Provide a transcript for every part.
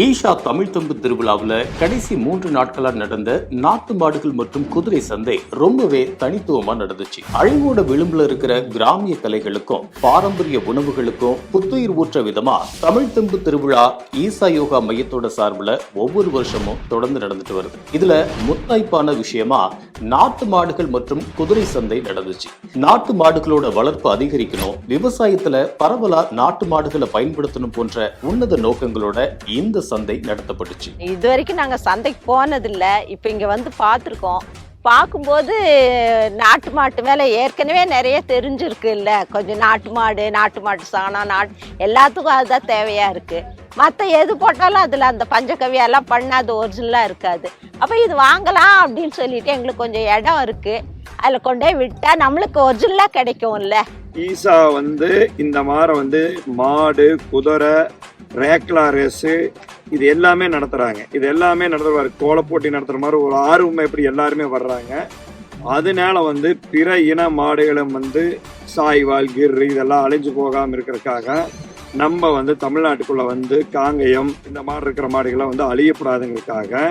ஈஷா தமிழ் தொங்கு திருவிழாவில் கடைசி 3 நாட்களா நடந்த நாட்டு மாடுகள் மற்றும் குதிரை சந்தை ரொம்பவே தனித்துவமா நடந்துச்சு. அழிவோட விளிம்புல இருக்கிற கிராமிய கலைகளுக்கும் பாரம்பரிய உணவுகளுக்கும் புத்துயிர் ஊற்ற விதமா தமிழ் தொங்கு திருவிழா ஈசா யோகா மையத்தோட சார்பில் ஒவ்வொரு வருஷமும் தொடர்ந்து நடந்துட்டு வருது. இதுல முத்தாய்ப்பான விஷயமா நாட்டு மாடுகள் மற்றும் குதிரை சந்தை நடந்துச்சு. நாட்டு மாடுகளோட வளர்ப்பு அதிகரிக்கணும், விவசாயத்துல பரவலா நாட்டு மாடுகளை பயன்படுத்தணும் போன்ற உன்னத நோக்கங்களோட இந்த சந்தை நடத்தப்பட்டுச்சு. இது வரைக்கும் நாங்க சந்தைக்கு போனதில்ல. இப்ப இங்க வந்து பார்த்துருக்கோம். பார்க்கும்போது நாட்டு மாட்டு மேல ஏற்கனவே நிறைய தெரிஞ்சிருக்கு இல்ல. கொஞ்சம் நாட்டு மாட்டு சாணம், எல்லாத்துக்கும் அதுதான் தேவையா இருக்கு. மற்ற எது போட்டாலும் அதுல அந்த பஞ்சகவியெல்லாம் பண்ணாது ஒரிஜினலா இருக்காது. அப்ப இது வாங்கலாம் அப்படின்னு சொல்லிட்டு எங்களுக்கு கொஞ்சம் இடம் இருக்கு. அதுல கொண்டே விட்டா நம்மளுக்கு ஒரிஜினலா கிடைக்கும்ல. ஈசா இந்த வாரம் மாடு, குதிரை, ரேக்லா ரேஸு இது எல்லாமே நடத்துறாங்க. இது எல்லாமே நடத்துவாரு. கோல போட்டி நடத்துற மாதிரி ஒரு ஆர்வம் எப்படி எல்லாருமே வர்றாங்க. அதனால பிற இன மாடுகளும் சாய்வால், கிர் இதெல்லாம் அழிஞ்சு போகாம இருக்கிறதுக்காக நம்ம தமிழ்நாட்டுக்குள்ள காங்கயம் இந்த மாதிரி இருக்கிற மாடுகளை அழியப்படாதுங்கிறதுக்காக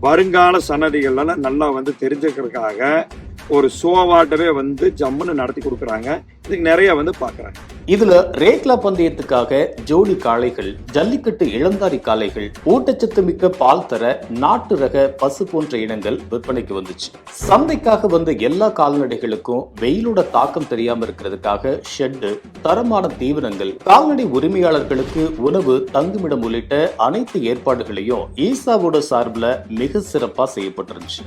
வருங்கால சன்னதிகள்லாம் நல்லா தெரிஞ்சுக்கிறதுக்காக ஒரு ஷோவாட்டவே ஜம்முன்னு நடத்தி கொடுக்குறாங்க. இதுக்கு நிறைய பாக்குறாங்க. இதுல ரேக்லா பந்தயத்துக்காக ஜோடி காளைகள், ஜல்லிக்கட்டு இளந்தாரி காளைகள், ஊட்டச்சத்து மிக்க பால் தர நாட்டு ரக பசு போன்ற இனங்கள் விற்பனைக்கு வந்துச்சு. சந்தைக்காக வந்த எல்லா கால்நடைகளுக்கும் வெயிலோட தாக்கம் தெரியாம இருக்கிறதுக்காக ஷெட்டு, தரமான தீவனங்கள், கால்நடை உரிமையாளர்களுக்கு உணவு, தங்குமிடம் உள்ளிட்ட அனைத்து ஏற்பாடுகளையும் ஈசாவோட சார்பில் மிக சிறப்பா செய்யப்பட்டிருந்துச்சு.